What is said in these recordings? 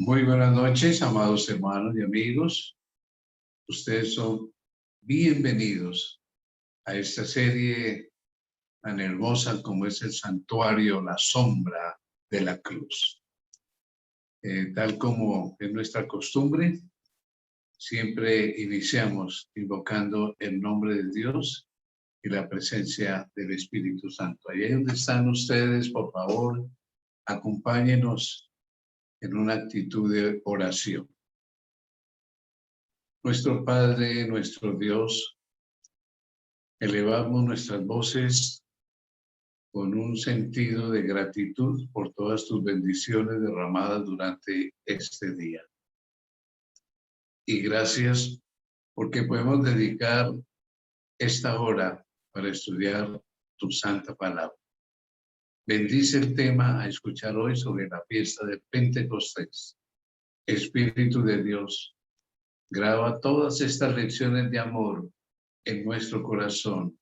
Muy buenas noches, amados hermanos y amigos. Ustedes son bienvenidos a esta serie tan hermosa como es el santuario, la sombra de la cruz. Tal como es nuestra costumbre, siempre iniciamos invocando el nombre de Dios y la presencia del Espíritu Santo. Allí donde están ustedes, por favor, acompáñenos en una actitud de oración. Nuestro Padre, nuestro Dios, elevamos nuestras voces con un sentido de gratitud por todas tus bendiciones derramadas durante este día. Y gracias porque podemos dedicar esta hora para estudiar tu santa palabra. Bendice el tema a escuchar hoy sobre la fiesta de Pentecostés. Espíritu de Dios, graba todas estas lecciones de amor en nuestro corazón.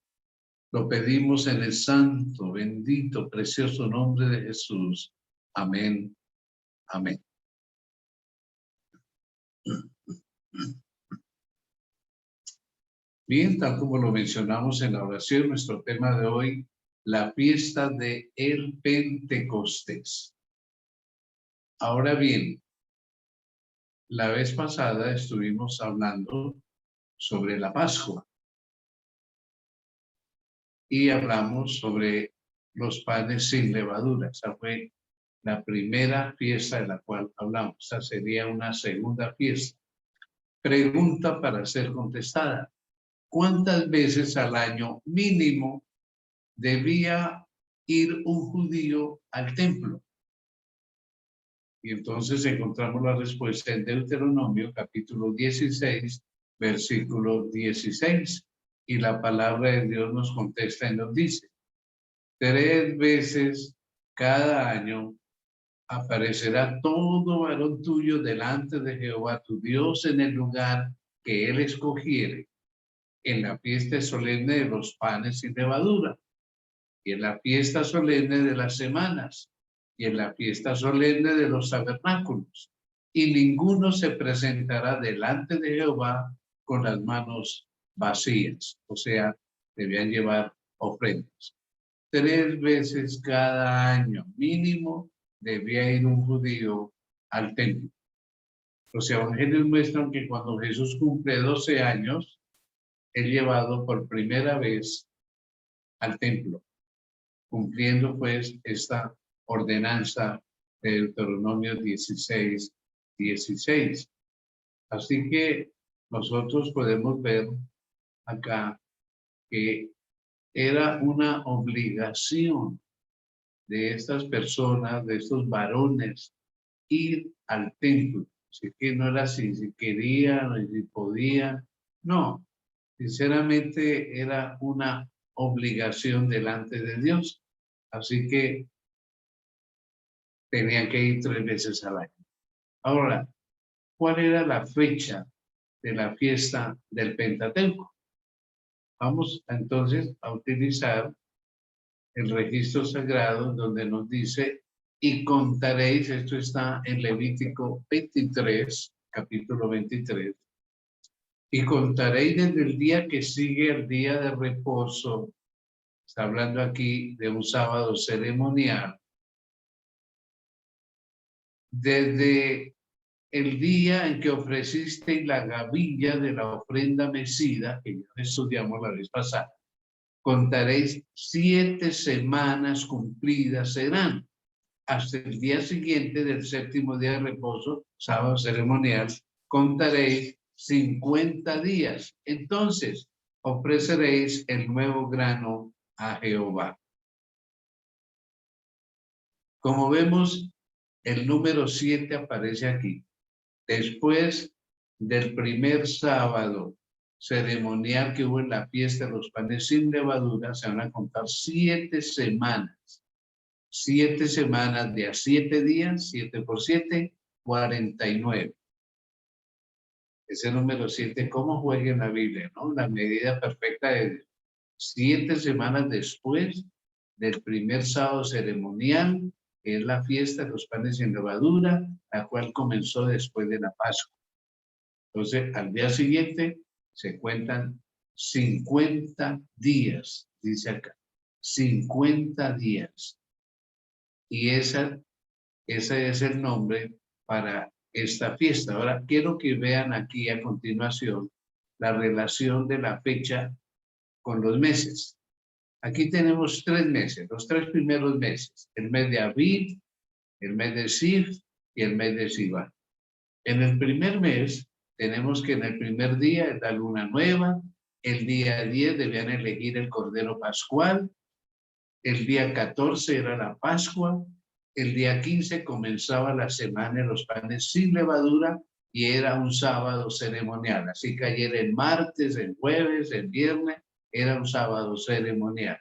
Lo pedimos en el santo, bendito, precioso nombre de Jesús. Amén. Amén. Bien, tal como lo mencionamos en la oración, nuestro tema de hoy, la fiesta de el Pentecostés. Ahora bien, la vez pasada estuvimos hablando sobre la Pascua y hablamos sobre los panes sin levadura. Esa fue la primera fiesta de la cual hablamos. Esa sería una segunda fiesta. Pregunta para ser contestada. ¿Cuántas veces al año mínimo debía ir un judío al templo? Y entonces encontramos la respuesta en Deuteronomio capítulo 16, versículo 16. Y la palabra de Dios nos contesta y nos dice: 3 veces cada año aparecerá todo varón tuyo delante de Jehová tu Dios en el lugar que él escogiere, en la fiesta solemne de los panes sin levadura, y en la fiesta solemne de las semanas, y en la fiesta solemne de los tabernáculos, y ninguno se presentará delante de Jehová con las manos vacías, o sea, debían llevar ofrendas. 3 veces cada año mínimo debía ir un judío al templo. Los evangelios muestran que cuando Jesús cumple 12 años, es llevado por primera vez al templo, cumpliendo pues esta ordenanza de Deuteronomio 16, 16. Así que nosotros podemos ver acá que era una obligación de estas personas, de estos varones, ir al templo. Así que no era si querían o si podían, no. Sinceramente era una obligación delante de Dios. Así que tenían que ir 3 veces al año. Ahora, ¿cuál era la fecha de la fiesta del Pentateuco? Vamos entonces a utilizar el registro sagrado donde nos dice: y contaréis, esto está en Levítico 23, capítulo 23, y contaréis desde el día que sigue el día de reposo. Está hablando aquí de un sábado ceremonial. Desde el día en que ofrecisteis la gavilla de la ofrenda mecida, que ya estudiamos la vez pasada, contaréis 7 semanas cumplidas serán, hasta el día siguiente del 7º día de reposo, sábado ceremonial, contaréis 50 días. Entonces ofreceréis el nuevo grano a Jehová. Como vemos, el número 7 aparece aquí. Después del primer sábado ceremonial que hubo en la fiesta de los panes sin levadura, se van a contar 7 semanas. 7 semanas de a 7 días, 7 por 7, 49. Ese número 7, ¿cómo juega en la Biblia? ¿No? La medida perfecta de 7 semanas después del primer sábado ceremonial, que es la fiesta de los panes sin levadura, la cual comenzó después de la Pascua. Entonces, al día siguiente se cuentan 50 días, dice acá, 50 días. Y ese es el nombre para esta fiesta. Ahora, quiero que vean aquí a continuación la relación de la fecha con los meses. Aquí tenemos 3 meses, los 3 primeros meses, el mes de Aviv, el mes de Siv y el mes de Sivan. En el primer mes, tenemos que en el primer día es la luna nueva, el día 10 debían elegir el cordero pascual, el día 14 era la Pascua, el día 15 comenzaba la semana de los panes sin levadura y era un sábado ceremonial. Así que ayer el martes, el jueves, el viernes, era un sábado ceremonial.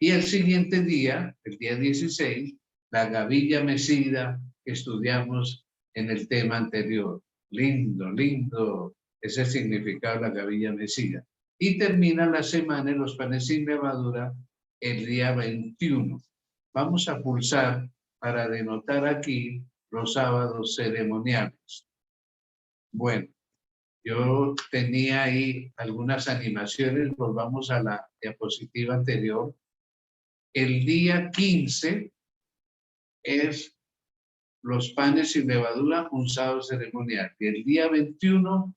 Y el siguiente día, el día 16, la gavilla mecida que estudiamos en el tema anterior. Lindo, lindo, ese significado de la gavilla mecida. Y termina la semana en los panes sin levadura el día 21. Vamos a pulsar para denotar aquí los sábados ceremoniales. Bueno, yo tenía ahí algunas animaciones, volvamos a la diapositiva anterior. El día 15 es los panes sin levadura, un sábado ceremonial. Y el día 21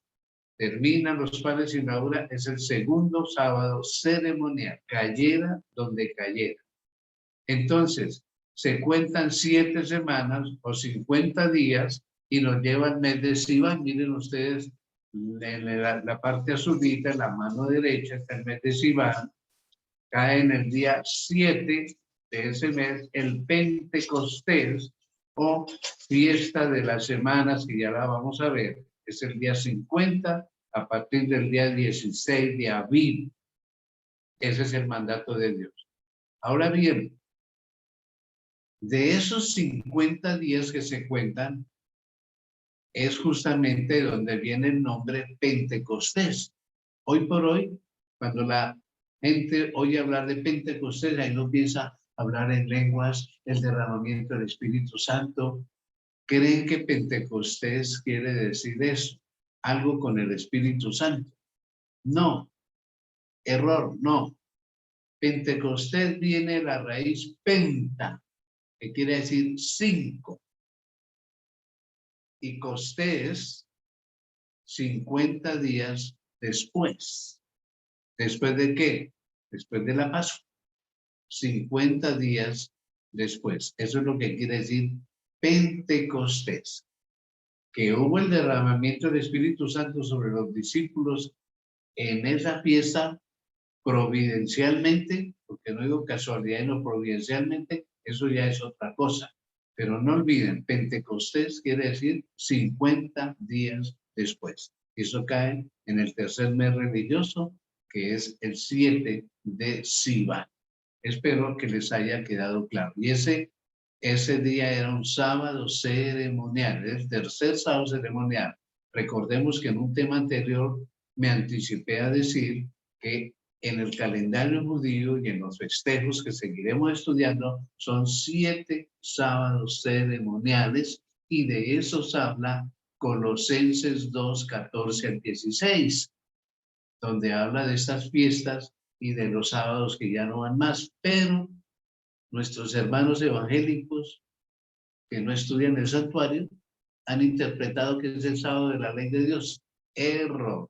terminan los panes sin levadura, es el segundo sábado ceremonial, cayera donde cayera. Entonces, se cuentan 7 semanas o 50 días y nos lleva el mes de Sivan. Miren ustedes, en la parte azulita, en la mano derecha, está el mes de Sivan. Cae en el día 7 de ese mes, el Pentecostés o fiesta de las semanas, que ya la vamos a ver. Es el día 50 a partir del día 16 de Aviv. Ese es el mandato de Dios. Ahora bien, de esos 50 días que se cuentan, es justamente donde viene el nombre Pentecostés. Hoy por hoy, cuando la gente oye hablar de Pentecostés, ahí no empieza a hablar en lenguas, el derramamiento del Espíritu Santo. ¿Creen que Pentecostés quiere decir eso? Algo con el Espíritu Santo. No, error, no. Pentecostés viene de la raíz penta, que quiere decir 5. Y Costés, 50 días después. ¿Después de qué? Después de la Pascua. 50 días después. Eso es lo que quiere decir Pentecostés. Que hubo el derramamiento del Espíritu Santo sobre los discípulos en esa fiesta providencialmente, porque no digo casualidad, no providencialmente, eso ya es otra cosa. Pero no olviden, Pentecostés quiere decir 50 días después. Eso cae en el tercer mes religioso, que es el 7 de Sivan. Espero que les haya quedado claro. Y ese día era un sábado ceremonial, el tercer sábado ceremonial. Recordemos que en un tema anterior me anticipé a decir que en el calendario judío y en los festejos que seguiremos estudiando son 7 sábados ceremoniales y de esos habla Colosenses 2, 14 al 16, donde habla de estas fiestas y de los sábados que ya no van más, pero nuestros hermanos evangélicos que no estudian el santuario han interpretado que es el sábado de la ley de Dios. Error.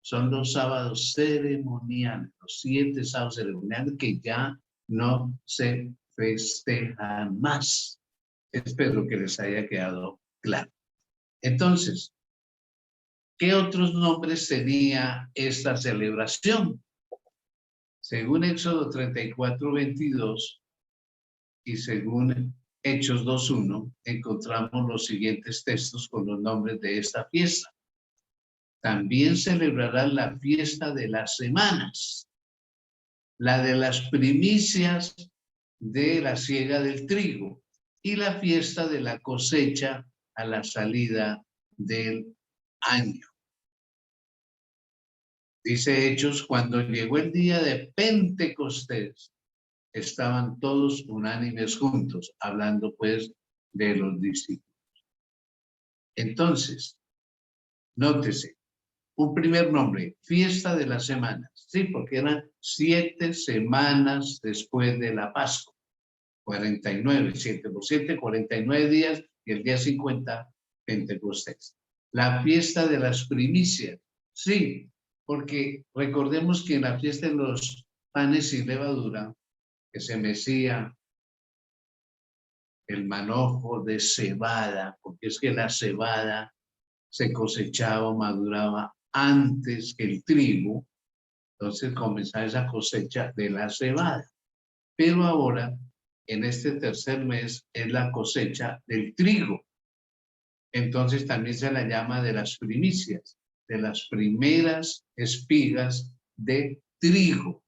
Son los sábados ceremoniales, los 7 sábados ceremoniales que ya no se festejan más. Espero que les haya quedado claro. Entonces, ¿qué otros nombres tenía esta celebración? Según Éxodo 34, 22 y según Hechos 2:1, encontramos los siguientes textos con los nombres de esta fiesta. También celebrarán la fiesta de las semanas, la de las primicias de la siega del trigo y la fiesta de la cosecha a la salida del año. Dice Hechos, cuando llegó el día de Pentecostés, estaban todos unánimes juntos, hablando pues de los discípulos. Entonces, nótese, un primer nombre, fiesta de las semanas, sí, porque eran 7 semanas después de la Pascua, 49, 7 por 7, 49 días, y el día 50, Pentecostés. La fiesta de las primicias, sí, porque recordemos que en la fiesta de los panes sin levadura, que se mecía el manojo de cebada, porque es que la cebada se cosechaba o maduraba antes que el trigo, entonces comenzaba esa cosecha de la cebada. Pero ahora, en este tercer mes, es la cosecha del trigo. Entonces también se la llama de las primicias, de las primeras espigas de trigo.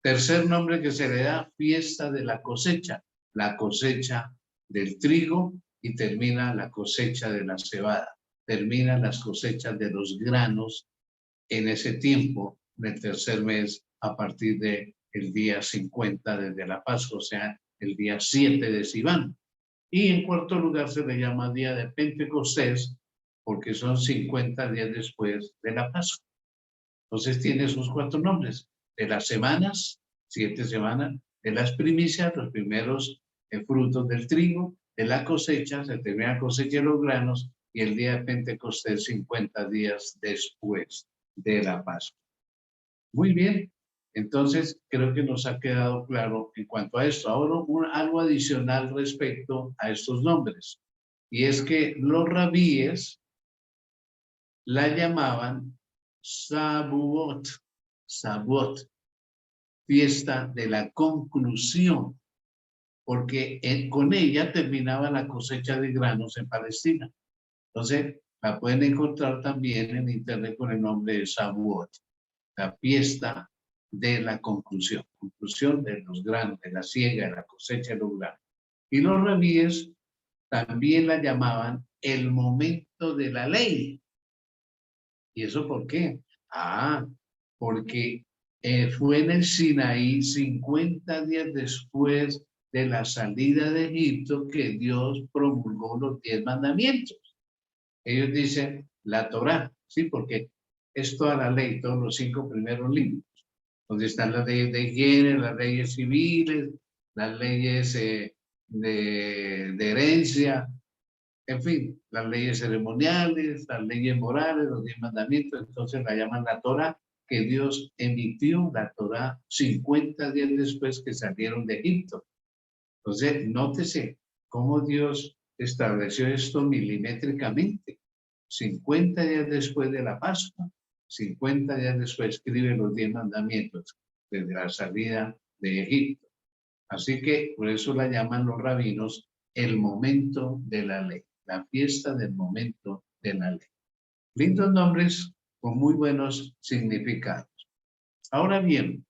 Tercer nombre que se le da, fiesta de la cosecha del trigo, y termina la cosecha de la cebada. Terminan las cosechas de los granos en ese tiempo, en el tercer mes, a partir del día 50 desde la Pascua, o sea, el día 7 de Sivan. Y en cuarto lugar se le llama día de Pentecostés, porque son 50 días después de la Pascua. Entonces tiene esos 4 nombres: de las semanas, 7 semanas; de las primicias, los primeros frutos del trigo; de la cosecha, se termina la cosecha de los granos; y el día de Pentecostés, 50 días después de la Pascua. Muy bien, entonces creo que nos ha quedado claro en cuanto a esto. Ahora algo adicional respecto a estos nombres, y es que los rabíes la llamaban Shavuot, fiesta de la conclusión, porque con ella terminaba la cosecha de granos en Palestina. Entonces, la pueden encontrar también en internet con el nombre de Shavuot, la fiesta de la conclusión de los granos, de la siega, de la cosecha de los granos. Y los rabíes también la llamaban el momento de la ley. ¿Y eso por qué? Porque fue en el Sinaí, 50 días después de la salida de Egipto, que Dios promulgó los 10 mandamientos. Ellos dicen la Torá, sí, porque es toda la ley, todos los 5 primeros libros, donde están las leyes de higiene, las leyes civiles, las leyes de herencia, en fin, las leyes ceremoniales, las leyes morales, los 10 mandamientos. Entonces la llaman la Torá, que Dios emitió la Torá 50 días después que salieron de Egipto. Entonces, nótese cómo Dios estableció esto milimétricamente. 50 días después de la Pascua, 50 días después escribe los 10 mandamientos desde la salida de Egipto. Así que por eso la llaman los rabinos el momento de la ley, la fiesta del momento de la ley. Lindos nombres con muy buenos significados. Ahora bien,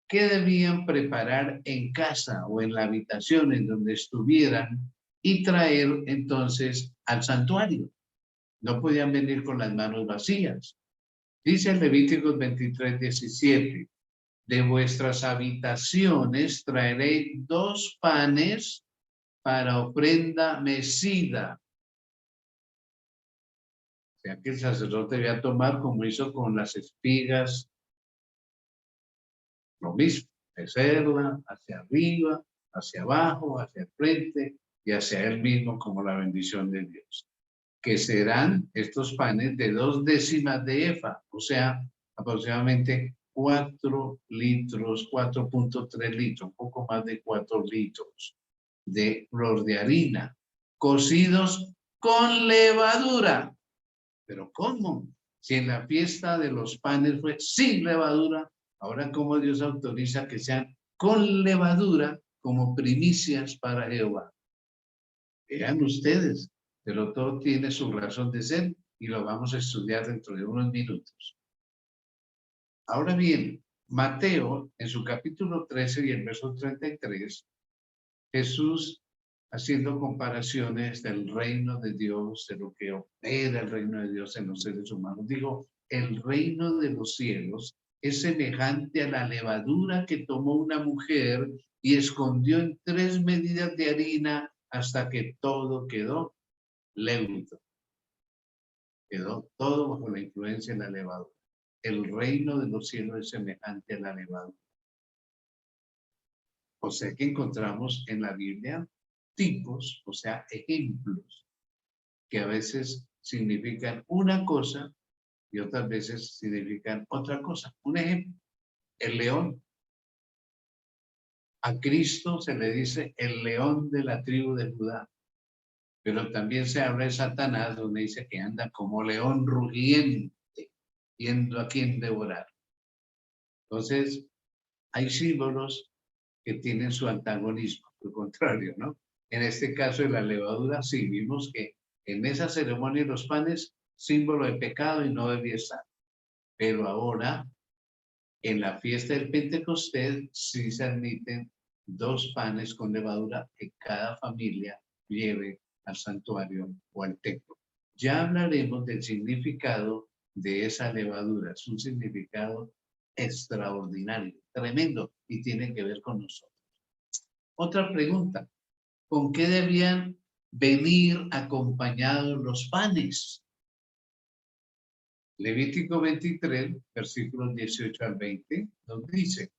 ¿qué debían preparar en casa o en la habitación en donde estuvieran y traer entonces al santuario? No podían venir con las manos vacías. Dice Levíticos 23:17, de vuestras habitaciones traeréis 2 panes para ofrenda mecida. O sea que el sacerdote debía tomar, como hizo con las espigas, lo mismo, mecerla hacia arriba, hacia abajo, hacia el frente y hacia él mismo como la bendición de Dios. Que serán estos panes de 2 décimas de efa, o sea, aproximadamente 4 litros, 4.3 litros, un poco más de 4 litros de flor de harina, cocidos con levadura. ¿Pero cómo? Si en la fiesta de los panes fue sin levadura, ahora ¿cómo Dios autoriza que sean con levadura como primicias para Jehová? Vean ustedes, pero todo tiene su razón de ser y lo vamos a estudiar dentro de unos minutos. Ahora bien, Mateo, en su capítulo 13 y el verso 33, Jesús, haciendo comparaciones del reino de Dios, de lo que opera el reino de Dios en los seres humanos, digo, el reino de los cielos es semejante a la levadura que tomó una mujer y escondió en 3 medidas de harina hasta que todo quedó leudo. Quedó todo bajo la influencia de la levadura. El reino de los cielos es semejante a la levadura. O sea que encontramos en la Biblia tipos, o sea, ejemplos, que a veces significan una cosa y otras veces significan otra cosa. Un ejemplo, el león. A Cristo se le dice el león de la tribu de Judá, pero también se habla de Satanás, donde dice que anda como león rugiente, viendo a quién devorar. Entonces, hay símbolos que tienen su antagonismo, lo contrario, ¿no? En este caso de la levadura, sí, vimos que en esa ceremonia de los panes, símbolo de pecado y no debía estar. Pero ahora, en la fiesta del Pentecostés, sí se admiten 2 panes con levadura que cada familia lleve al santuario o al templo. Ya hablaremos del significado de esa levadura. Es un significado extraordinario, tremendo, y tiene que ver con nosotros. Otra pregunta, ¿con qué debían venir acompañados los panes? Levítico 23, versículos 18 al 20, nos dice,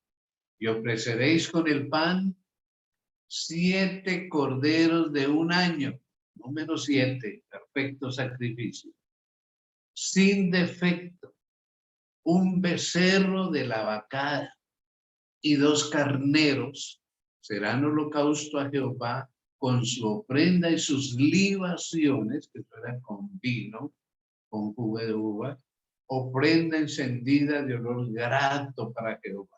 y ofreceréis con el pan 7 corderos de 1 año, número 7, perfecto sacrificio, sin defecto, un becerro de la vacada y 2 carneros, serán holocausto a Jehová con su ofrenda y sus libaciones, que eran con vino, con jugo de uva, ofrenda encendida de olor grato para Jehová.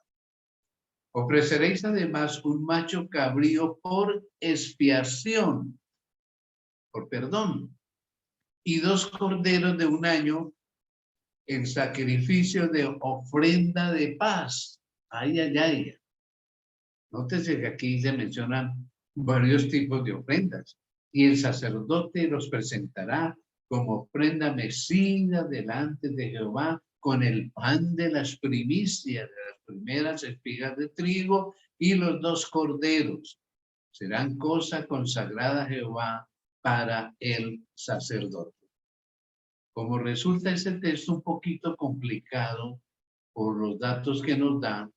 Ofreceréis además un macho cabrío por expiación, por perdón, y 2 corderos de 1 año en sacrificio de ofrenda de paz. Ay, ay, ay. Nótese que aquí se mencionan varios tipos de ofrendas. Y el sacerdote los presentará como ofrenda mecida delante de Jehová con el pan de las primicias, de las primeras espigas de trigo y los 2 corderos. Serán cosa consagrada a Jehová para el sacerdote. Como resulta ese texto un poquito complicado por los datos que nos dan,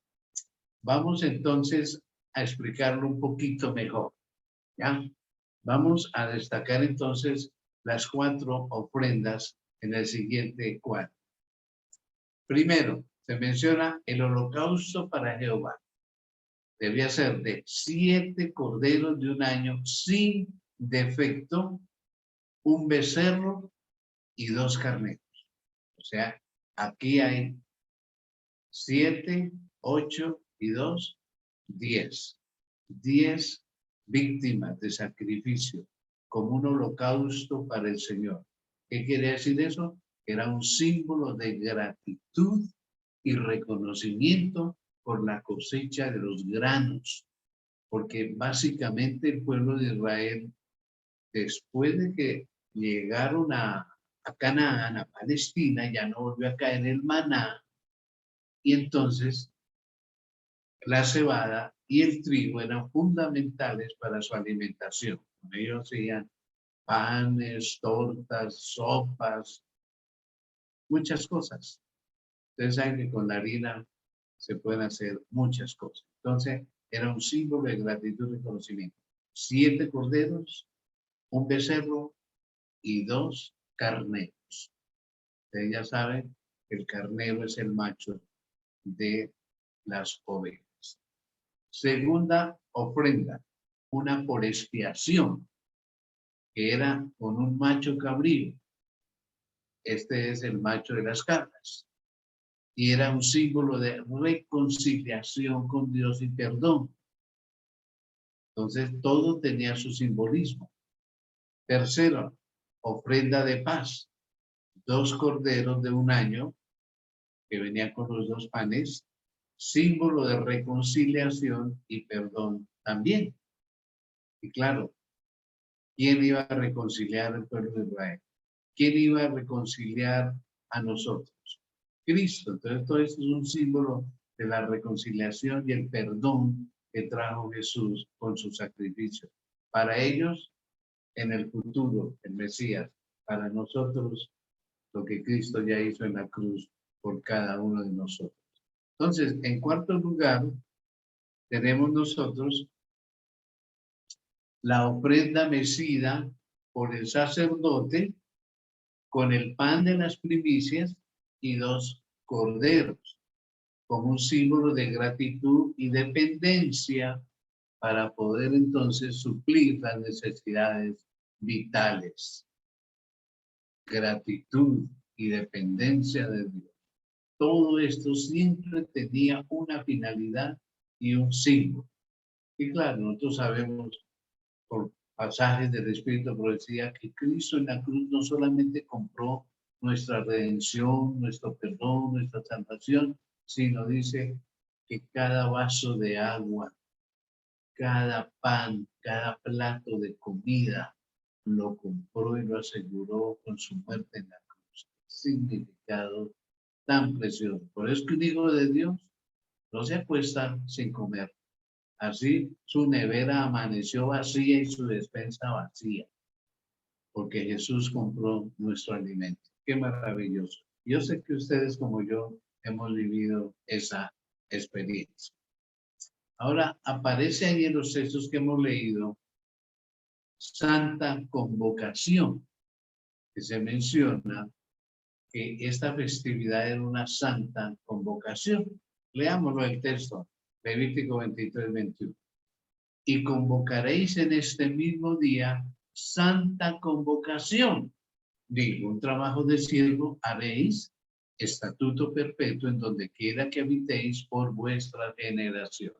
vamos entonces a explicarlo un poquito mejor. ¿Ya? Vamos a destacar entonces las 4 ofrendas en el siguiente cuadro. Primero, se menciona el holocausto para Jehová. Debía ser de 7 corderos de 1 año sin defecto, un becerro y 2 carneros. O sea, aquí hay 7, 8 y 2, 10. 10 víctimas de sacrificio como un holocausto para el Señor. ¿Qué quiere decir eso? Era un símbolo de gratitud y reconocimiento por la cosecha de los granos, porque básicamente el pueblo de Israel, después de que llegaron a Canaán, a Palestina, ya no volvió a caer el maná, y entonces la cebada y el trigo eran fundamentales para su alimentación. Ellos hacían panes, tortas, sopas, muchas cosas. Ustedes saben que con la harina se pueden hacer muchas cosas. Entonces, era un símbolo de gratitud y reconocimiento. 7 corderos, un becerro y 2 carneros. Ustedes ya saben que el carnero es el macho de las ovejas. Segunda ofrenda, una por expiación, que era con un macho cabrío. Este es el macho de las cabras. Y era un símbolo de reconciliación con Dios y perdón. Entonces, todo tenía su simbolismo. Tercero, ofrenda de paz. 2 corderos de 1 año, que venían con los 2 panes, símbolo de reconciliación y perdón también. Y claro, ¿quién iba a reconciliar al pueblo de Israel? ¿Quién iba a reconciliar a nosotros? Cristo. Entonces todo esto es un símbolo de la reconciliación y el perdón que trajo Jesús con su sacrificio. Para ellos, en el futuro, el Mesías. Para nosotros, lo que Cristo ya hizo en la cruz por cada uno de nosotros. Entonces, en cuarto lugar, tenemos nosotros la ofrenda mecida por el sacerdote con el pan de las primicias y 2 corderos, como un símbolo de gratitud y dependencia para poder entonces suplir las necesidades vitales. Gratitud y dependencia de Dios. Todo esto siempre tenía una finalidad y un símbolo. Y claro, nosotros sabemos por pasajes del Espíritu Profecía que Cristo en la cruz no solamente compró nuestra redención, nuestro perdón, nuestra salvación, sino dice que cada vaso de agua, cada pan, cada plato de comida, lo compró y lo aseguró con su muerte en la cruz. Significado tan precioso. Por eso que un hijo de Dios no se acuesta sin comer. Así su nevera amaneció vacía y su despensa vacía, porque Jesús compró nuestro alimento. Qué maravilloso. Yo sé que ustedes como yo hemos vivido esa experiencia. Ahora aparece ahí en los textos que hemos leído Santa Convocación, que se menciona que esta festividad era una santa convocación. Leámoslo el texto, Levítico 23, 21. Y convocaréis en este mismo día santa convocación. Ningún trabajo de siervo haréis, estatuto perpetuo en donde quiera que habitéis por vuestra generación.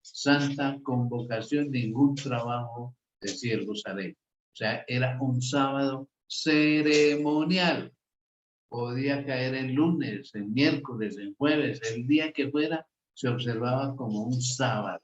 Santa convocación, ningún trabajo de siervos haréis. O sea, era un sábado ceremonial. Podía caer en lunes, en miércoles, en jueves, el día que fuera, se observaba como un sábado,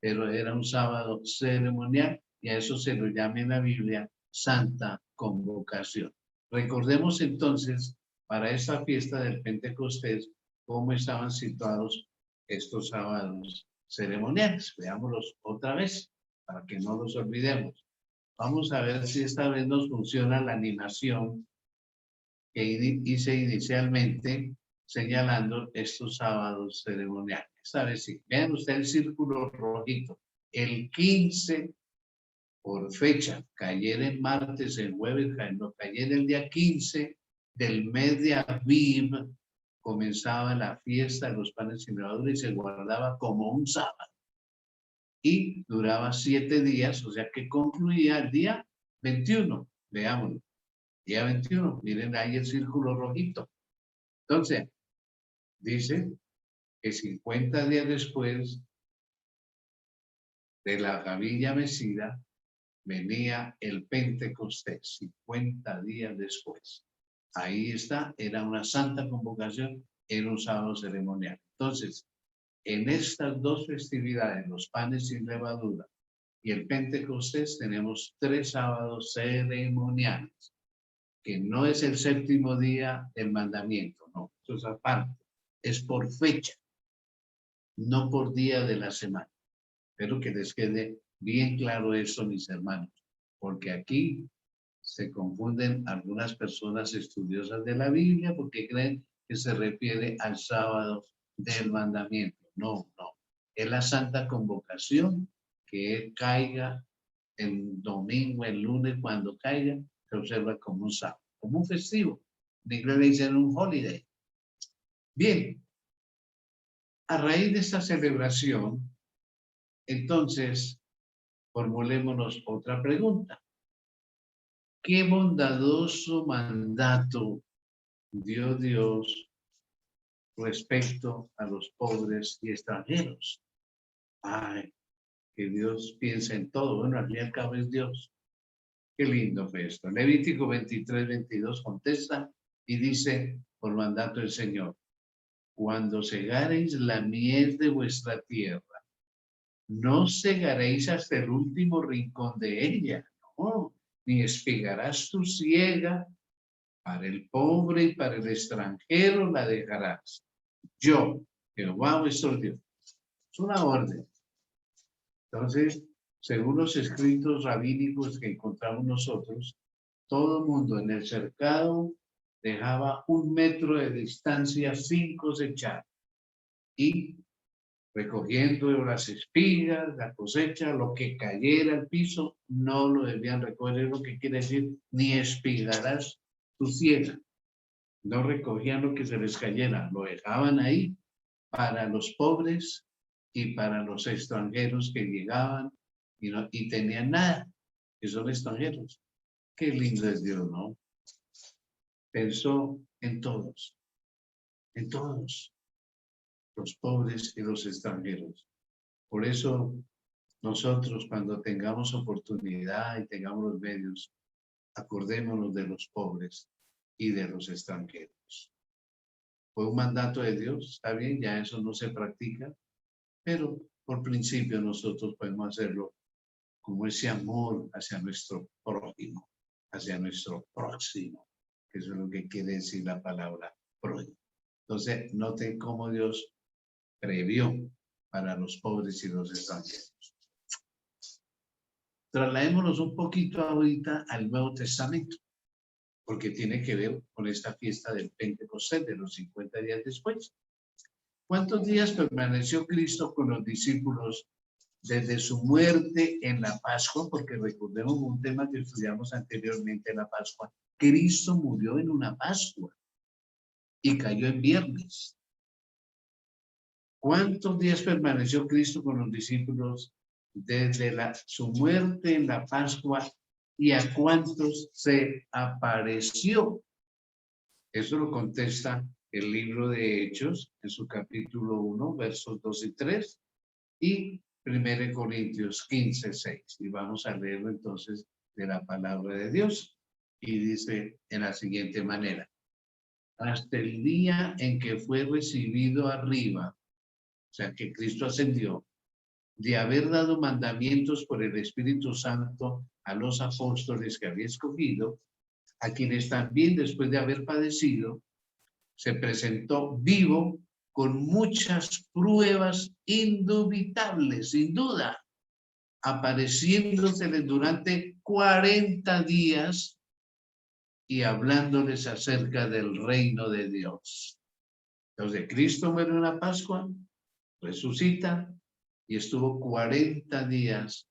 pero era un sábado ceremonial y a eso se lo llama en la Biblia Santa Convocación. Recordemos entonces, para esta fiesta del Pentecostés, cómo estaban situados estos sábados ceremoniales. Veámoslos otra vez, para que no los olvidemos. Vamos a ver si esta vez nos funciona la animación que hice inicialmente señalando estos sábados ceremoniales. Esta vez sí. Vean ustedes el círculo rojito. El 15 por fecha, cayera en martes, en jueves, no, cayera el día 15 del mes de Aviv, comenzaba la fiesta de los panes sin levadura y se guardaba como un sábado. Y duraba 7 días, o sea que concluía el día 21. Veámoslo. Día 21, miren ahí el círculo rojito. Entonces, dice que 50 días después de la gavilla mecida, venía el Pentecostés, 50 días después. Ahí está, era una santa convocación, era un sábado ceremonial. Entonces, en estas 2 festividades, los panes sin levadura y el Pentecostés, tenemos 3 sábados ceremoniales, que no es el 7º día del mandamiento, no, eso es aparte, es por fecha, no por día de la semana. Espero que les quede bien claro eso, mis hermanos, porque aquí se confunden algunas personas estudiosas de la Biblia porque creen que se refiere al sábado del mandamiento. No, no. Es la santa convocación que caiga el domingo, el lunes, cuando caiga, se observa como un sábado, como un festivo. En inglés le dicen un holiday. Bien, a raíz de esta celebración, entonces, formulémonos otra pregunta. ¿Qué bondadoso mandato dio Dios respecto a los pobres y extranjeros? Ay, que Dios piensa en todo. Bueno, al fin y al cabo es Dios. Qué lindo fue esto. Levítico 23, 22 contesta y dice, por mandato del Señor, cuando segareis la mies de vuestra tierra, no segaréis hasta el último rincón de ella, no, ni espigarás tu siega Para el pobre y para el extranjero la dejarás. Yo, Jehová vuestro Dios. Es una orden. Entonces, según los escritos rabínicos que encontramos nosotros, todo el mundo en el cercado dejaba 1 metro de distancia sin cosechar y recogiendo las espigas, la cosecha, lo que cayera al piso, no lo debían recoger, es lo que quiere decir, ni espigarás tu siega. No recogían lo que se les cayera, lo dejaban ahí para los pobres y para los extranjeros que llegaban y tenían nada, que son extranjeros. Qué lindo es Dios, ¿no? Pensó en todos, los pobres y los extranjeros. Por eso nosotros cuando tengamos oportunidad y tengamos los medios, acordémonos de los pobres y de los extranjeros. Fue un mandato de Dios, está bien, ya eso no se practica, pero por principio nosotros podemos hacerlo como ese amor hacia nuestro prójimo, hacia nuestro próximo, que eso es lo que quiere decir la palabra prójimo. Entonces, noten cómo Dios previó para los pobres y los extranjeros. Trasladémonos un poquito ahorita al Nuevo Testamento, porque tiene que ver con esta fiesta del Pentecostés, de los 50 días después. ¿Cuántos días permaneció Cristo con los discípulos desde su muerte en la Pascua? Porque recordemos un tema que estudiamos anteriormente en la Pascua. Cristo murió en una Pascua y cayó en viernes. ¿Cuántos días permaneció Cristo con los discípulos desde su muerte en la Pascua y a cuántos se apareció? Eso lo contesta el libro de Hechos en su capítulo 1, versos 2 y 3 y 1 Corintios 15, 6. Y vamos a leerlo entonces de la palabra de Dios. Y dice en la siguiente manera: hasta el día en que fue recibido arriba, o sea que Cristo ascendió, de haber dado mandamientos por el Espíritu Santo a los apóstoles que había escogido, a quienes también después de haber padecido, se presentó vivo con muchas pruebas indubitables, sin duda, apareciéndoseles durante 40 días y hablándoles acerca del reino de Dios. Entonces, Cristo muere en la Pascua, resucita y estuvo 40 días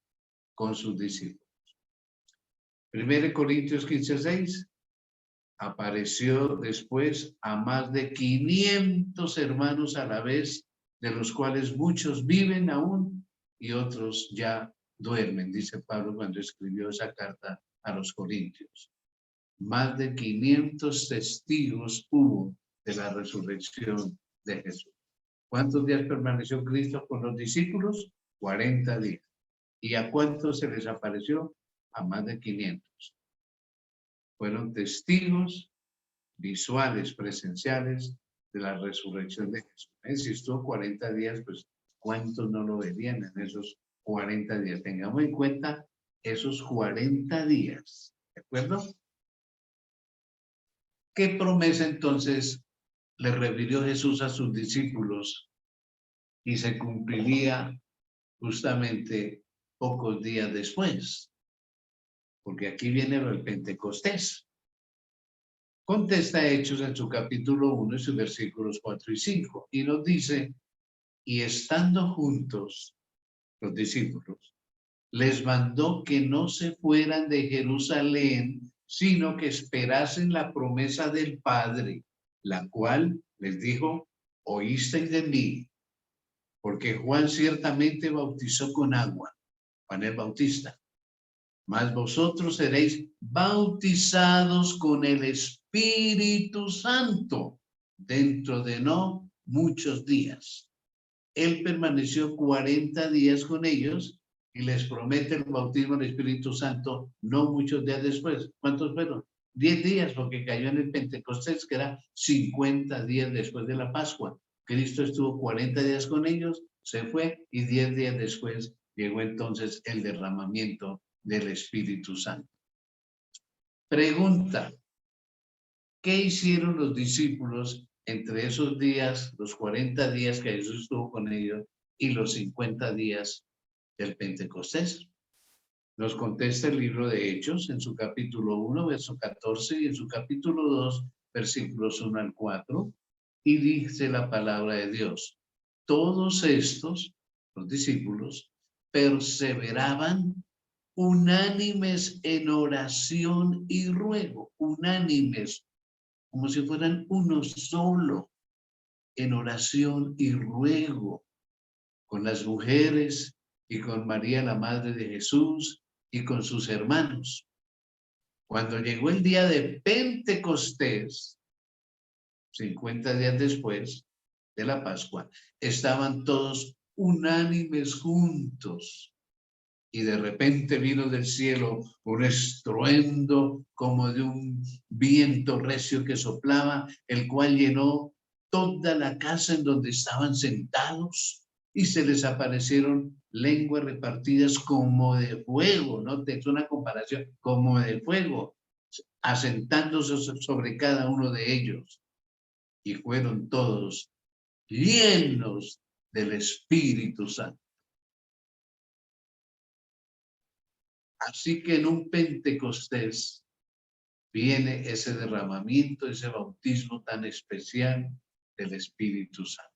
con sus discípulos. 1 Corintios 15, 6. Apareció después a más de 500 hermanos a la vez, de los cuales muchos viven aún y otros ya duermen, dice Pablo cuando escribió esa carta a los Corintios. Más de 500 testigos hubo de la resurrección de Jesús. ¿Cuántos días permaneció Cristo con los discípulos? 40 días. ¿Y a cuántos se les apareció? A más de 500. Fueron testigos visuales, presenciales de la resurrección de Jesús. Si estuvo 40 días, pues ¿cuántos no lo verían en esos 40 días? Tengamos en cuenta esos 40 días, ¿de acuerdo? ¿Qué promesa entonces le refirió Jesús a sus discípulos y se cumpliría justamente pocos días después? Porque aquí viene el Pentecostés. Contesta Hechos en su capítulo 1 y sus versículos 4 y 5 y nos dice: y estando juntos los discípulos, les mandó que no se fueran de Jerusalén, sino que esperasen la promesa del Padre, la cual les dijo: oísteis de mí, porque Juan ciertamente bautizó con agua, Juan el Bautista, mas vosotros seréis bautizados con el Espíritu Santo dentro de no muchos días. Él permaneció 40 días con ellos y les promete el bautismo del Espíritu Santo no muchos días después. ¿Cuántos fueron? 10 días, porque cayó en el Pentecostés, que era 50 días después de la Pascua. Cristo estuvo 40 días con ellos, se fue y 10 días después llegó entonces el derramamiento del Espíritu Santo. Pregunta: ¿Qué hicieron los discípulos entre esos días, los 40 días que Jesús estuvo con ellos y los 50 días del Pentecostés? Nos contesta el libro de Hechos en su capítulo 1, verso 14, y en su capítulo 2, versículos 1 al 4, y dice la palabra de Dios. Todos estos, los discípulos, perseveraban unánimes en oración y ruego, unánimes, como si fueran uno solo, en oración y ruego, con las mujeres y con María, la madre de Jesús, y con sus hermanos. Cuando llegó el día de Pentecostés, 50 días después de la Pascua, estaban todos unánimes juntos. Y de repente vino del cielo un estruendo como de un viento recio que soplaba, el cual llenó toda la casa en donde estaban sentados, y se les aparecieron lenguas repartidas como de fuego, ¿no? Es una comparación, como de fuego, asentándose sobre cada uno de ellos. Y fueron todos llenos del Espíritu Santo. Así que en un Pentecostés viene ese derramamiento, ese bautismo tan especial del Espíritu Santo.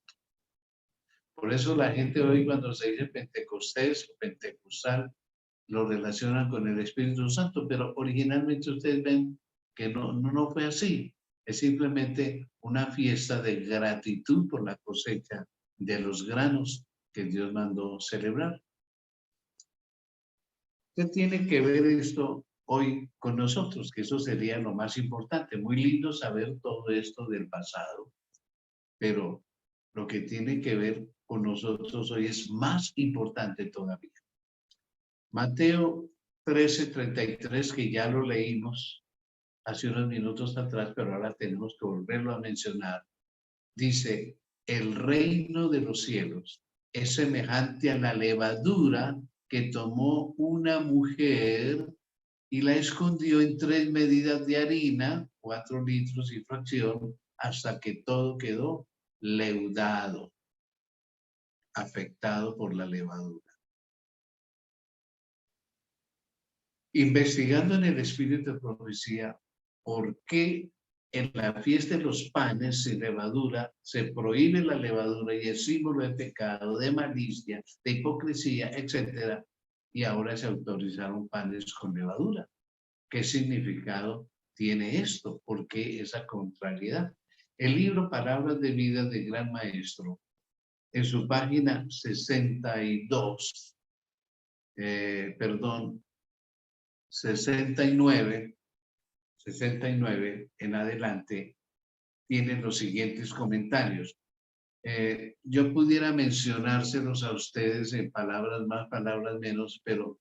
Por eso la gente hoy, cuando se dice Pentecostés o Pentecostal, lo relacionan con el Espíritu Santo, pero originalmente ustedes ven que no fue así. Es simplemente una fiesta de gratitud por la cosecha de los granos que Dios mandó celebrar. ¿Qué tiene que ver esto hoy con nosotros? Que eso sería lo más importante. Muy lindo saber todo esto del pasado, pero lo que tiene que ver con nosotros hoy es más importante todavía. Mateo 13:33, que ya lo leímos hace unos minutos atrás, pero ahora tenemos que volverlo a mencionar. Dice, el reino de los cielos es semejante a la levadura que tomó una mujer y la escondió en 3 medidas de harina, 4 litros y fracción, hasta que todo quedó leudado, afectado por la levadura. Investigando en el espíritu de profecía, ¿por qué en la fiesta de los panes sin levadura se prohíbe la levadura y es símbolo de pecado, de malicia, de hipocresía, etcétera? Y ahora se autorizaron panes con levadura. ¿Qué significado tiene esto? ¿Por qué esa contrariedad? El libro Palabras de Vida del Gran Maestro, en su página 62, 69 en adelante, tienen los siguientes comentarios. Yo pudiera mencionárselos a ustedes en palabras más, palabras menos, pero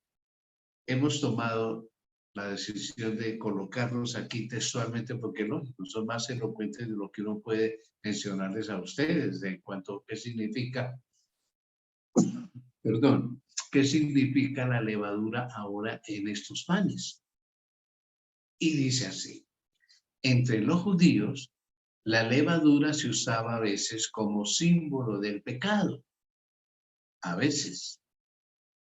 hemos tomado la decisión de colocarlos aquí textualmente porque lógico, son más elocuentes de lo que uno puede mencionarles a ustedes en cuanto a qué significa, qué significa la levadura ahora en estos panes. Y dice así, entre los judíos, la levadura se usaba a veces como símbolo del pecado. A veces.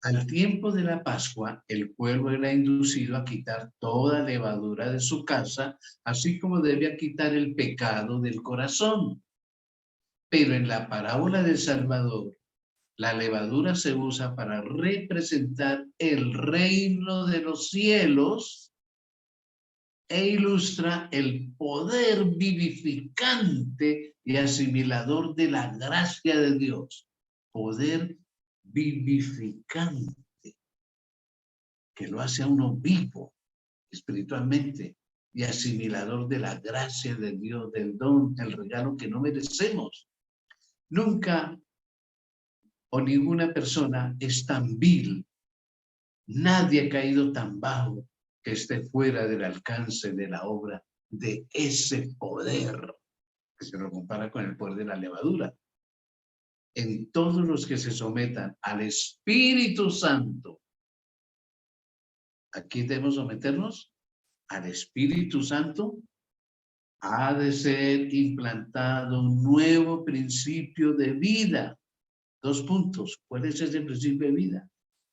Al tiempo de la Pascua, el pueblo era inducido a quitar toda levadura de su casa, así como debía quitar el pecado del corazón. Pero en la parábola del Salvador, la levadura se usa para representar el reino de los cielos e ilustra el poder vivificante y asimilador de la gracia de Dios. Poder vivificante, que lo hace a uno vivo espiritualmente y asimilador de la gracia de Dios, del don, el regalo que no merecemos. Nunca o ninguna persona es tan vil, nadie ha caído tan bajo que esté fuera del alcance de la obra de ese poder, que se lo compara con el poder de la levadura. En todos los que se sometan al Espíritu Santo, aquí debemos someternos al Espíritu Santo, ha de ser implantado un nuevo principio de vida. 2 puntos. ¿Cuál es ese principio de vida?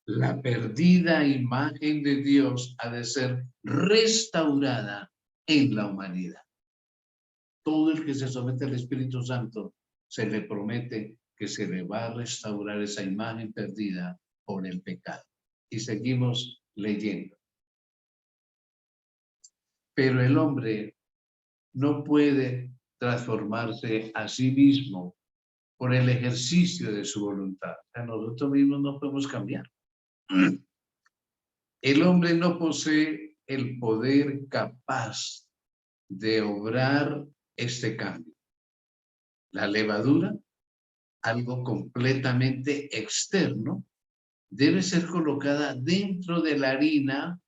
La perdida imagen de Dios ha de ser restaurada en la humanidad. Todo el que se somete al Espíritu Santo se le promete que se le va a restaurar esa imagen perdida por el pecado. Y seguimos leyendo. Pero el hombre no puede transformarse a sí mismo por el ejercicio de su voluntad. O sea, nosotros mismos no podemos cambiar. El hombre no posee el poder capaz de obrar este cambio. La levadura, algo completamente externo, debe ser colocada dentro de la harina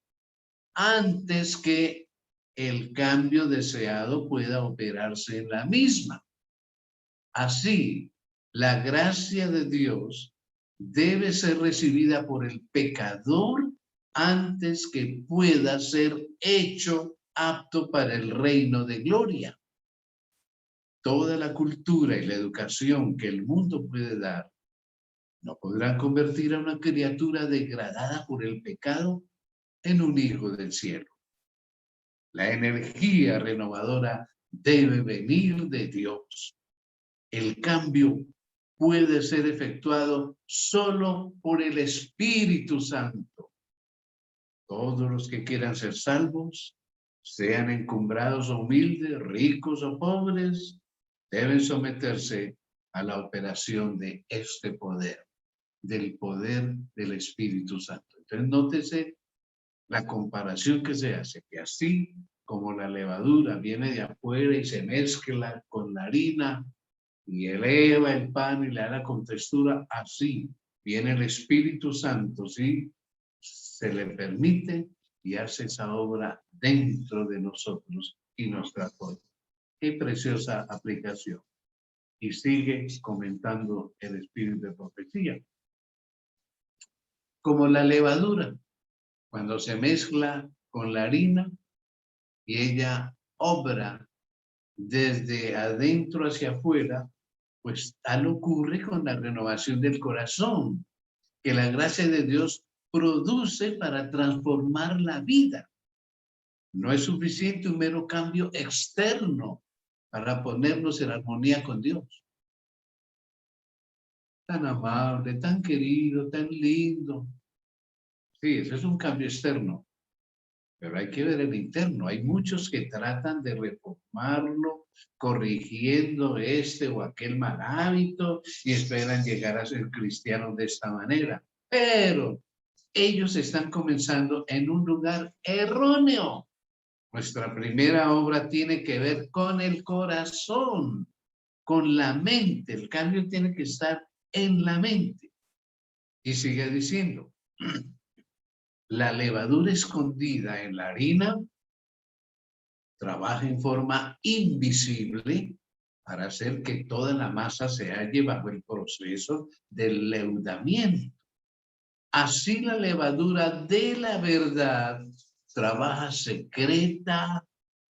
antes que el cambio deseado pueda operarse en la misma. Así, la gracia de Dios debe ser recibida por el pecador antes que pueda ser hecho apto para el reino de gloria. Toda la cultura y la educación que el mundo puede dar no podrán convertir a una criatura degradada por el pecado en un hijo del cielo. La energía renovadora debe venir de Dios. El cambio puede ser efectuado solo por el Espíritu Santo. Todos los que quieran ser salvos, sean encumbrados o humildes, ricos o pobres, deben someterse a la operación de este poder, del poder del Espíritu Santo. Entonces, nótese la comparación que se hace, que así como la levadura viene de afuera y se mezcla con la harina y eleva el pan y le da la contextura, así viene el Espíritu Santo, ¿sí? Se le permite y hace esa obra dentro de nosotros y nos transforma. Qué preciosa aplicación. Y sigue comentando el espíritu de profecía. Como la levadura, cuando se mezcla con la harina y ella obra desde adentro hacia afuera, pues tal ocurre con la renovación del corazón, que la gracia de Dios produce para transformar la vida. No es suficiente un mero cambio externo para ponernos en armonía con Dios. Tan amable, tan querido, tan lindo. Sí, eso es un cambio externo, pero hay que ver el interno. Hay muchos que tratan de reformarlo, corrigiendo este o aquel mal hábito y esperan llegar a ser cristianos de esta manera. Pero ellos están comenzando en un lugar erróneo. Nuestra primera obra tiene que ver con el corazón, con la mente. El cambio tiene que estar en la mente. Y sigue diciendo, la levadura escondida en la harina trabaja en forma invisible para hacer que toda la masa se halle bajo el proceso del leudamiento. Así la levadura de la verdad trabaja secreta,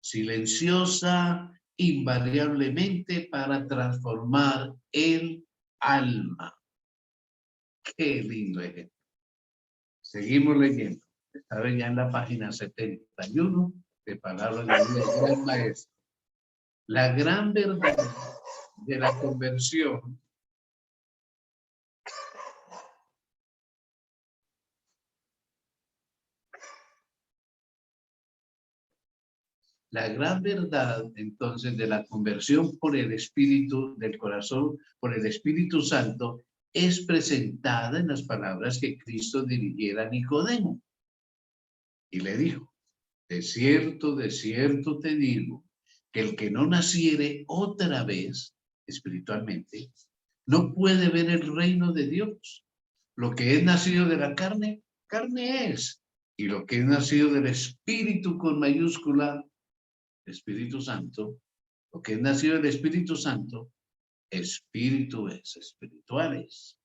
silenciosa, invariablemente para transformar el alma. Qué lindo ejemplo. Seguimos leyendo. Estaba ya en la página 71 de Palabras de Dios, gran maestro. La gran verdad de la conversión la gran verdad, entonces, de la conversión por el Espíritu del corazón, por el Espíritu Santo, es presentada en las palabras que Cristo dirigiera a Nicodemo. Y le dijo, de cierto te digo, que el que no naciere otra vez, espiritualmente, no puede ver el reino de Dios. Lo que es nacido de la carne, carne es. Y lo que es nacido del Espíritu con mayúscula, Espíritu Santo, lo que es nacido del Espíritu Santo, espíritu es, espiritual es.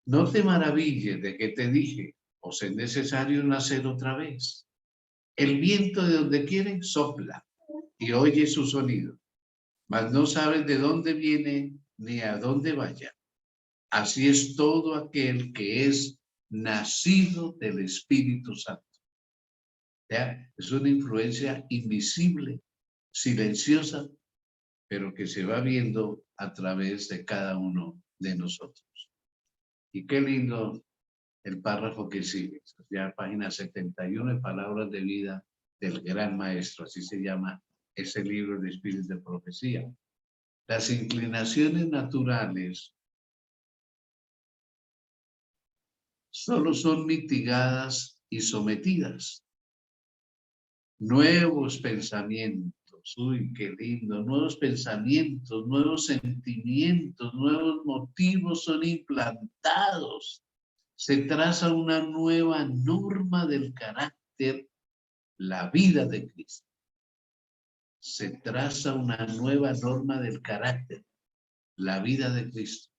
No te maravilles de que te dije, os es necesario nacer otra vez. El viento de donde quiere sopla y oye su sonido, mas no sabes de dónde viene ni a dónde vaya. Así es todo aquel que es nacido del Espíritu Santo. ¿Ya? Es una influencia invisible, silenciosa, pero que se va viendo a través de cada uno de nosotros. Y qué lindo el párrafo que sigue, ya página 71, Palabras de Vida del Gran Maestro, así se llama ese libro de Espíritu de Profecía. Las inclinaciones naturales solo son mitigadas y sometidas. Nuevos pensamientos, uy, qué lindo, nuevos pensamientos, nuevos sentimientos, nuevos motivos son implantados. Se traza una nueva norma del carácter, la vida de Cristo. Se traza una nueva norma del carácter, la vida de Cristo.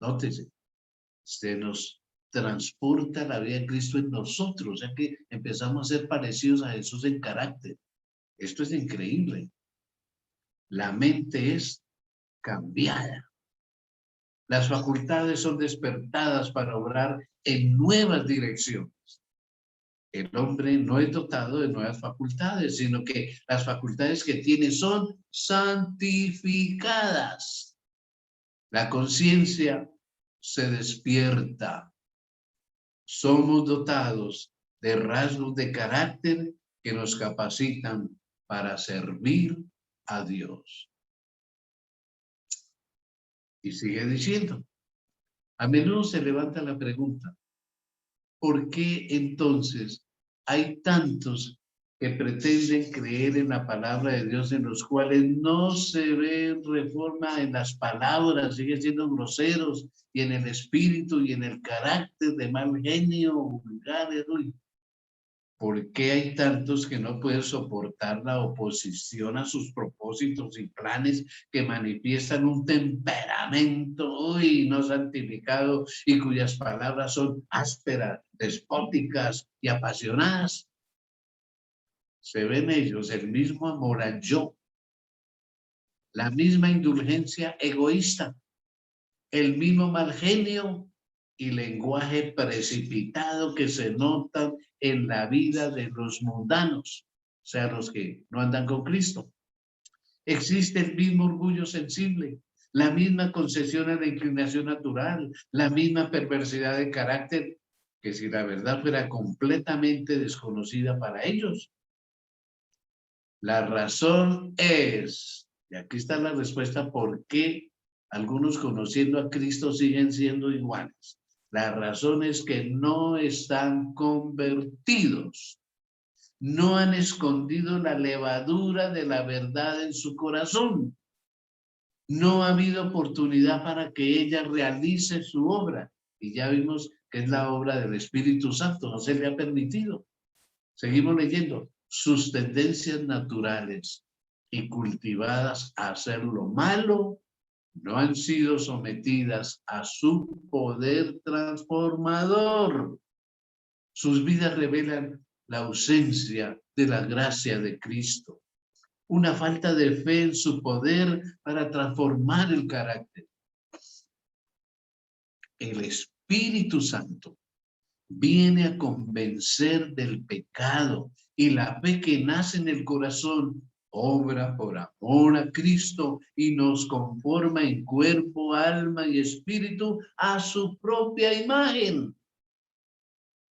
Nótese, se nos transporta la vida de Cristo en nosotros, ya que empezamos a ser parecidos a Jesús en carácter. Esto es increíble. La mente es cambiada. Las facultades son despertadas para obrar en nuevas direcciones. El hombre no es dotado de nuevas facultades, sino que las facultades que tiene son santificadas. La conciencia se despierta. Somos dotados de rasgos de carácter que nos capacitan para servir a Dios. Y sigue diciendo, a menudo se levanta la pregunta, ¿por qué entonces hay tantos que pretenden creer en la palabra de Dios en los cuales no se ve reforma en las palabras, siguen siendo groseros y en el espíritu y en el carácter de mal genio, vulgares? ¿Por qué hay tantos que no pueden soportar la oposición a sus propósitos y planes, que manifiestan un temperamento no santificado y cuyas palabras son ásperas, despóticas y apasionadas? Se ve en ellos el mismo amor al yo, la misma indulgencia egoísta, el mismo mal genio y lenguaje precipitado que se notan en la vida de los mundanos, o sea, los que no andan con Cristo. Existe el mismo orgullo sensible, la misma concesión a la inclinación natural, la misma perversidad de carácter, que si la verdad fuera completamente desconocida para ellos. La razón es, y aquí está la respuesta, ¿por qué algunos conociendo a Cristo siguen siendo iguales? La razón es que no están convertidos, no han escondido la levadura de la verdad en su corazón. No ha habido oportunidad para que ella realice su obra. Y ya vimos que es la obra del Espíritu Santo, no se le ha permitido. Seguimos leyendo. Sus tendencias naturales y cultivadas a hacer lo malo no han sido sometidas a su poder transformador. Sus vidas revelan la ausencia de la gracia de Cristo, una falta de fe en su poder para transformar el carácter. El Espíritu Santo viene a convencer del pecado, y la fe que nace en el corazón obra por amor a Cristo y nos conforma en cuerpo, alma y espíritu a su propia imagen.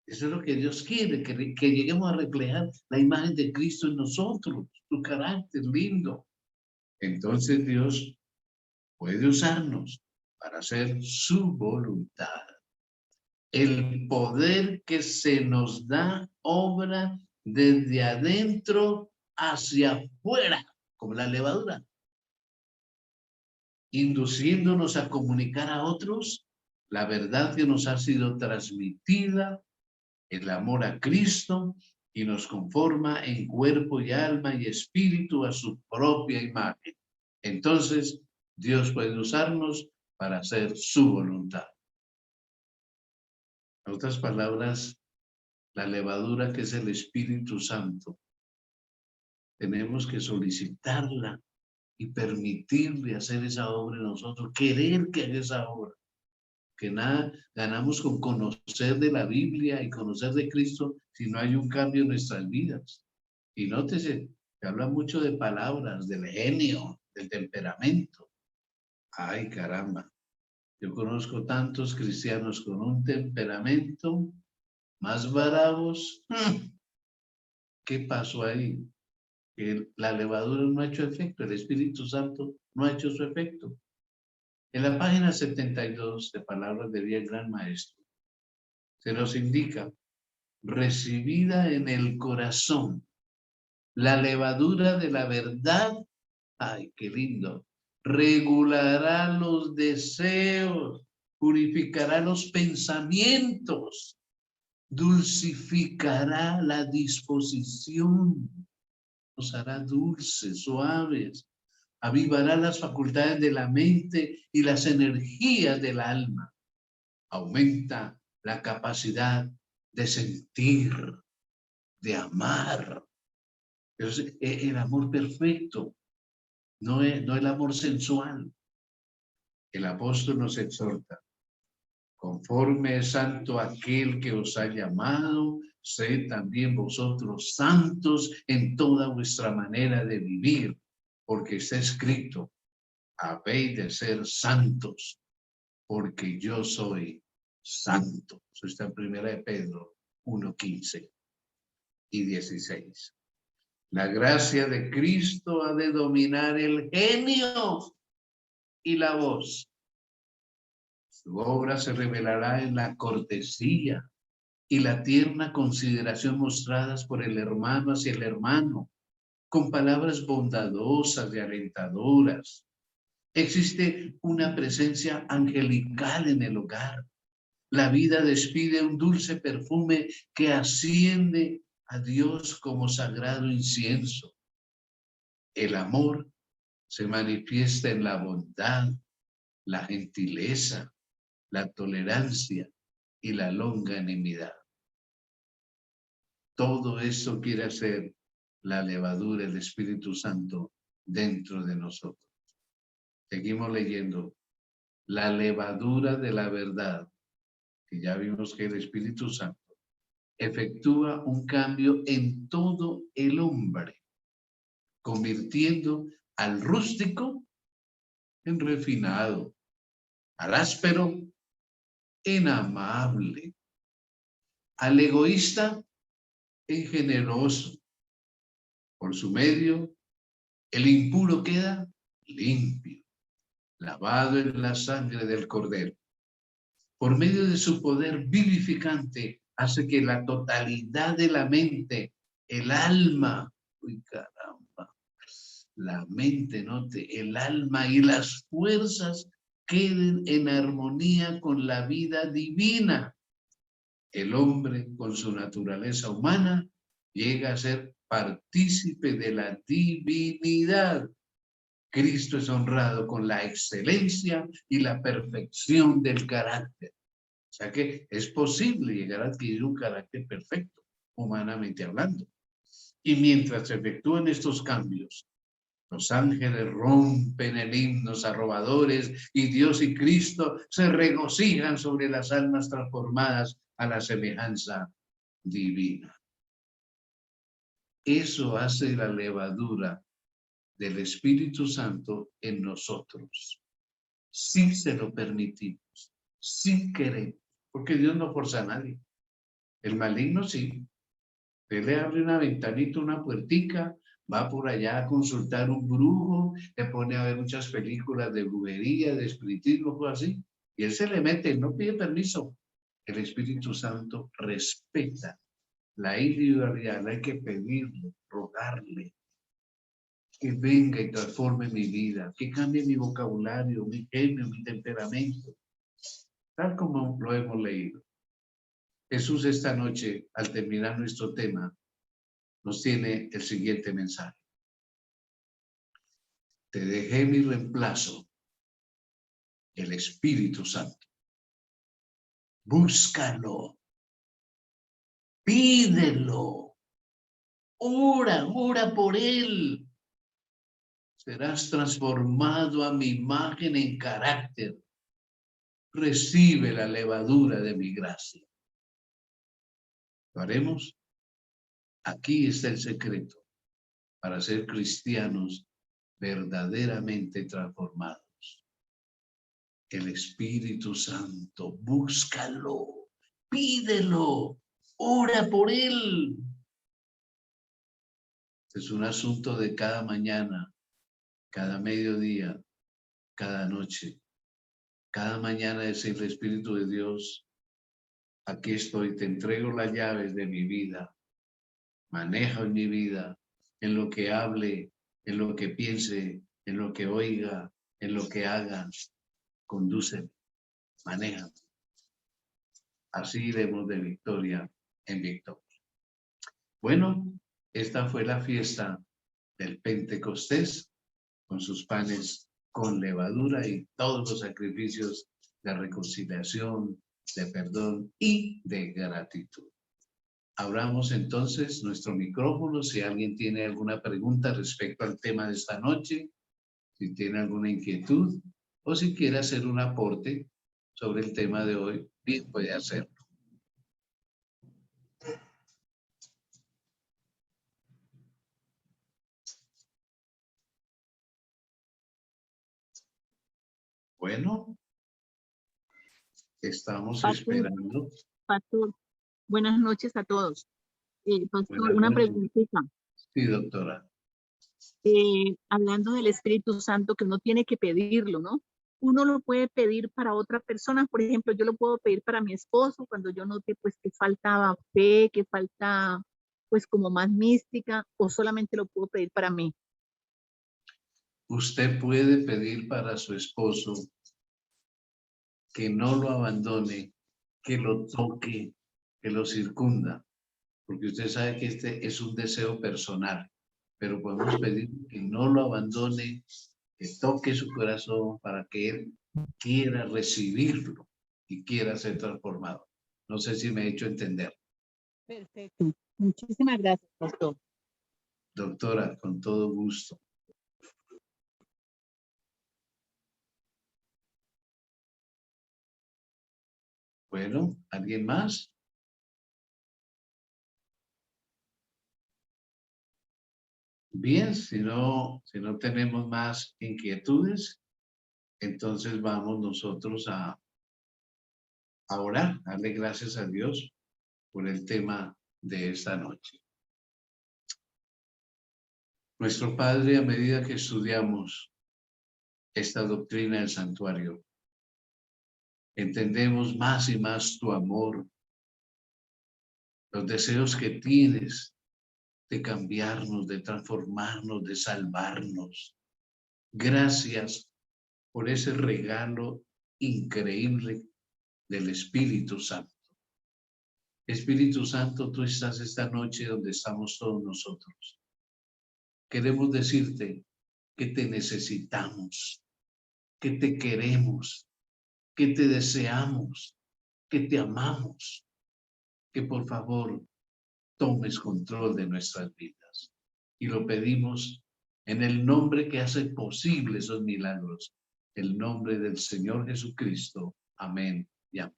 Eso es lo que Dios quiere, que lleguemos a reflejar la imagen de Cristo en nosotros, su carácter lindo. Entonces Dios puede usarnos para hacer su voluntad. El poder que se nos da obra desde adentro hacia afuera, como la levadura, induciéndonos a comunicar a otros la verdad que nos ha sido transmitida, el amor a Cristo, y nos conforma en cuerpo y alma y espíritu a su propia imagen. Entonces, Dios puede usarnos para hacer su voluntad. En otras palabras, la levadura, que es el Espíritu Santo, tenemos que solicitarla y permitirle hacer esa obra en nosotros, querer que haga esa obra. Que nada ganamos con conocer de la Biblia y conocer de Cristo si no hay un cambio en nuestras vidas. Y nótese, se habla mucho de palabras, del genio, del temperamento. Ay, caramba. Yo conozco tantos cristianos con un temperamento más bravos. ¿Qué pasó ahí? Que la levadura no ha hecho efecto, el Espíritu Santo no ha hecho su efecto. En la página 72 de Palabras de Vida del Gran Maestro, se nos indica, recibida en el corazón, la levadura de la verdad, ay, qué lindo, regulará los deseos, purificará los pensamientos, dulcificará la disposición, nos hará dulces, suaves, avivará las facultades de la mente y las energías del alma, aumenta la capacidad de sentir, de amar. Entonces, el amor perfecto, no el amor sensual. El apóstol nos exhorta, conforme es santo aquel que os ha llamado, sed también vosotros santos en toda vuestra manera de vivir, porque está escrito, habéis de ser santos, porque yo soy santo. Eso está en 1 Pedro 1:15 y 16. La gracia de Cristo ha de dominar el genio y la voz. Su obra se revelará en la cortesía y la tierna consideración mostradas por el hermano hacia el hermano, con palabras bondadosas y alentadoras. Existe una presencia angelical en el hogar. La vida despide un dulce perfume que asciende a Dios como sagrado incienso. El amor se manifiesta en la bondad, la gentileza, la tolerancia y la longanimidad. Todo eso quiere hacer la levadura, el Espíritu Santo dentro de nosotros. Seguimos leyendo. La levadura de la verdad, que ya vimos que el Espíritu Santo efectúa un cambio en todo el hombre, convirtiendo al rústico en refinado, al áspero en amable, al egoísta en generoso. Por su medio, el impuro queda limpio, lavado en la sangre del Cordero. Por medio de su poder vivificante, hace que la totalidad de la mente, el alma, uy caramba, la mente, note, el alma y las fuerzas queden en armonía con la vida divina. El hombre, con su naturaleza humana, llega a ser partícipe de la divinidad. Cristo es honrado con la excelencia y la perfección del carácter. O sea que es posible llegar a adquirir un carácter perfecto, humanamente hablando. Y mientras se efectúan estos cambios, los ángeles rompen el himnos arrobadores y Dios y Cristo se regocijan sobre las almas transformadas a la semejanza divina. Eso hace la levadura del Espíritu Santo en nosotros. Si se lo permitimos, si queremos, porque Dios no forza a nadie. El maligno sí. Usted le abre una ventanita, una puertica, va por allá a consultar un brujo, le pone a ver muchas películas de brujería, de espiritismo, cosas así, y él se le mete, no pide permiso. El Espíritu Santo respeta la individualidad, hay que pedirle, rogarle, que venga y transforme mi vida, que cambie mi vocabulario, mi genio, mi temperamento, tal como lo hemos leído. Jesús esta noche, al terminar nuestro tema, nos tiene el siguiente mensaje. Te dejé mi reemplazo, el Espíritu Santo. Búscalo, pídelo, ora por él. Serás transformado a mi imagen en carácter. Recibe la levadura de mi gracia. ¿Lo haremos? Aquí está el secreto para ser cristianos verdaderamente transformados. El Espíritu Santo, búscalo, pídelo, ora por él. Es un asunto de cada mañana, cada mediodía, cada noche. Cada mañana decirle, Espíritu de Dios, aquí estoy, te entrego las llaves de mi vida. Maneja en mi vida, en lo que hable, en lo que piense, en lo que oiga, en lo que haga. Condúceme, maneja. Así iremos de victoria en victoria. Bueno, esta fue la fiesta del Pentecostés con sus panes con levadura y todos los sacrificios de reconciliación, de perdón y de gratitud. Abramos entonces nuestro micrófono si alguien tiene alguna pregunta respecto al tema de esta noche, si tiene alguna inquietud o si quiere hacer un aporte sobre el tema de hoy, bien puede hacerlo. Bueno, estamos esperando. Pastor, buenas noches a todos. Pastor, Buenas una noches. preguntita. Sí, doctora. Hablando del Espíritu Santo, que uno tiene que pedirlo, ¿no? Uno lo puede pedir para otra persona, por ejemplo, yo lo puedo pedir para mi esposo cuando yo note pues que faltaba fe, que falta pues como más mística, o solamente lo puedo pedir para mí. Usted puede pedir para su esposo que no lo abandone, que lo toque, que lo circunda, porque usted sabe que este es un deseo personal, pero podemos pedir que no lo abandone, que toque su corazón para que él quiera recibirlo y quiera ser transformado. No sé si me he hecho entender. Perfecto. Muchísimas gracias, pastor. Doctora, con todo gusto. Bueno, ¿alguien más? Bien, si no tenemos más inquietudes, entonces vamos nosotros a orar, darle gracias a Dios por el tema de esta noche. Nuestro Padre, a medida que estudiamos esta doctrina del santuario, entendemos más y más tu amor, los deseos que tienes de cambiarnos, de transformarnos, de salvarnos. Gracias por ese regalo increíble del Espíritu Santo. Espíritu Santo, tú estás esta noche donde estamos todos nosotros. Queremos decirte que te necesitamos, que te queremos, que te deseamos, que te amamos, que por favor tomes control de nuestras vidas. Y lo pedimos en el nombre que hace posible esos milagros, el nombre del Señor Jesucristo. Amén y amén.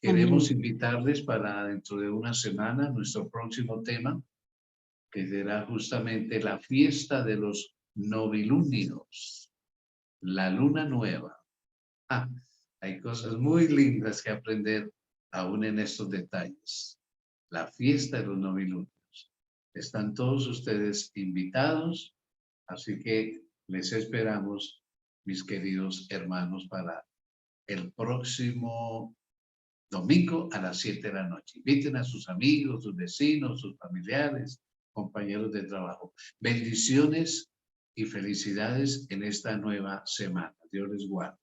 Queremos invitarles para dentro de una semana nuestro próximo tema, que será justamente la fiesta de los novilunios, la luna nueva. Hay cosas muy lindas que aprender aún en estos detalles. La fiesta de los novilunios. Están todos ustedes invitados, así que les esperamos, mis queridos hermanos, para el próximo domingo a las 7 de la noche. Inviten a sus amigos, sus vecinos, sus familiares, compañeros de trabajo. Bendiciones y felicidades en esta nueva semana. Dios les guarde.